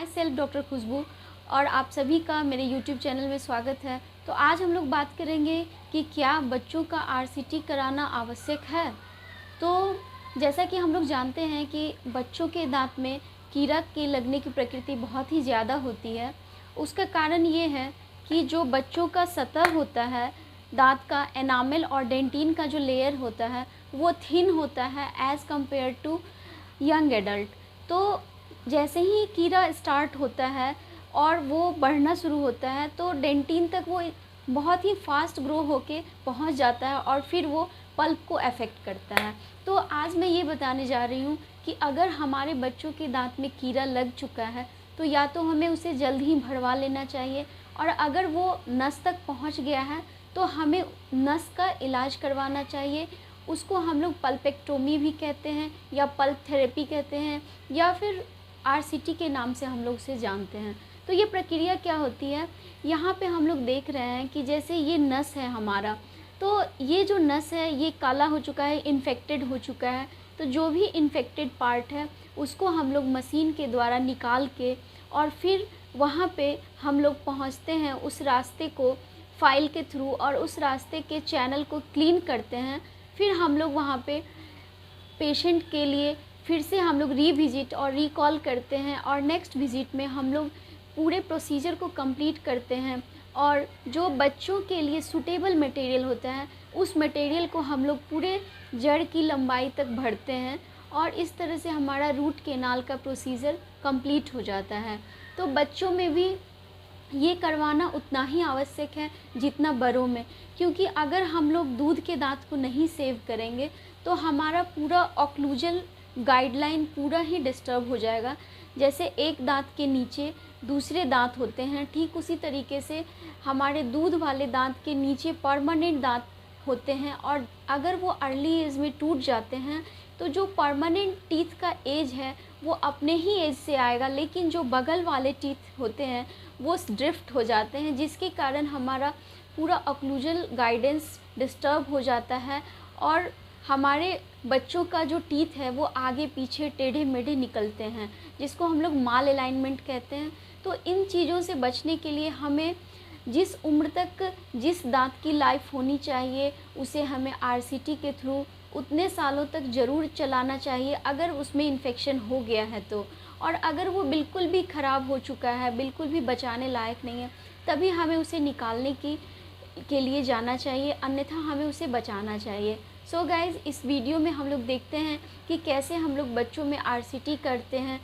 My self doctor खुशबू और आप सभी का मेरे यूट्यूब चैनल में स्वागत है। तो आज हम लोग बात करेंगे कि क्या बच्चों का आरसीटी कराना आवश्यक है। तो जैसा कि हम लोग जानते हैं कि बच्चों के दांत में कीड़ा के लगने की प्रकृति बहुत ही ज़्यादा होती है। उसका कारण ये है कि जो बच्चों का सतह होता है दांत का, एनामल और डेंटिन का जो लेयर होता है वो थिन होता है as compared to young adult. तो जैसे ही कीड़ा स्टार्ट होता है और वो बढ़ना शुरू होता है तो डेंटिन तक वो बहुत ही फास्ट ग्रो होके पहुंच जाता है और फिर वो पल्प को अफेक्ट करता है। तो आज मैं ये बताने जा रही हूँ कि अगर हमारे बच्चों के दांत में कीड़ा लग चुका है तो या तो हमें उसे जल्द ही भरवा लेना चाहिए, और अगर वो नस तक पहुँच गया है तो हमें नस का इलाज करवाना चाहिए। उसको हम लोग पल्पेक्टोमी भी कहते हैं या पल्प थेरेपी कहते हैं या फिर आरसीटी के नाम से हम लोग उसे जानते हैं। तो ये प्रक्रिया क्या होती है, यहाँ पे हम लोग देख रहे हैं कि जैसे ये नस है हमारा, तो ये जो नस है ये काला हो चुका है, इन्फेक्टेड हो चुका है। तो जो भी इन्फेक्टेड पार्ट है उसको हम लोग मशीन के द्वारा निकाल के और फिर वहाँ पे हम लोग पहुँचते हैं उस रास्ते को फाइल के थ्रू और उस रास्ते के चैनल को क्लीन करते हैं। फिर हम लोग वहाँ पे पेशेंट के लिए फिर से हम लोग रीविज़िट और रिकॉल करते हैं और नेक्स्ट विज़िट में हम लोग पूरे प्रोसीजर को कंप्लीट करते हैं। और जो बच्चों के लिए सूटेबल मटेरियल होता है उस मटेरियल को हम लोग पूरे जड़ की लंबाई तक भरते हैं और इस तरह से हमारा रूट केनाल का प्रोसीजर कंप्लीट हो जाता है। तो बच्चों में भी ये करवाना उतना ही आवश्यक है जितना बड़ों में, क्योंकि अगर हम लोग दूध के दांत को नहीं सेव करेंगे तो हमारा पूरा ऑक्लूजल गाइडलाइन पूरा ही डिस्टर्ब हो जाएगा। जैसे एक दांत के नीचे दूसरे दांत होते हैं, ठीक उसी तरीके से हमारे दूध वाले दांत के नीचे परमानेंट दांत होते हैं, और अगर वो अर्ली एज में टूट जाते हैं तो जो परमानेंट टीथ का एज है वो अपने ही एज से आएगा, लेकिन जो बगल वाले टीथ होते हैं वो ड्रिफ्ट हो जाते हैं, जिसके कारण हमारा पूरा ऑक्लूजल गाइडेंस डिस्टर्ब हो जाता है और हमारे बच्चों का जो टीथ है वो आगे पीछे टेढ़े मेढ़े निकलते हैं, जिसको हम लोग माल अलाइनमेंट कहते हैं। तो इन चीज़ों से बचने के लिए हमें जिस उम्र तक जिस दांत की लाइफ होनी चाहिए उसे हमें आरसीटी के थ्रू उतने सालों तक ज़रूर चलाना चाहिए अगर उसमें इन्फेक्शन हो गया है तो। और अगर वो बिल्कुल भी ख़राब हो चुका है, बिल्कुल भी बचाने लायक नहीं है, तभी हमें उसे निकालने के लिए जाना चाहिए, अन्यथा हमें उसे बचाना चाहिए। सो गाइज़, इस वीडियो में हम लोग देखते हैं कि कैसे हम लोग बच्चों में आरसीटी करते हैं।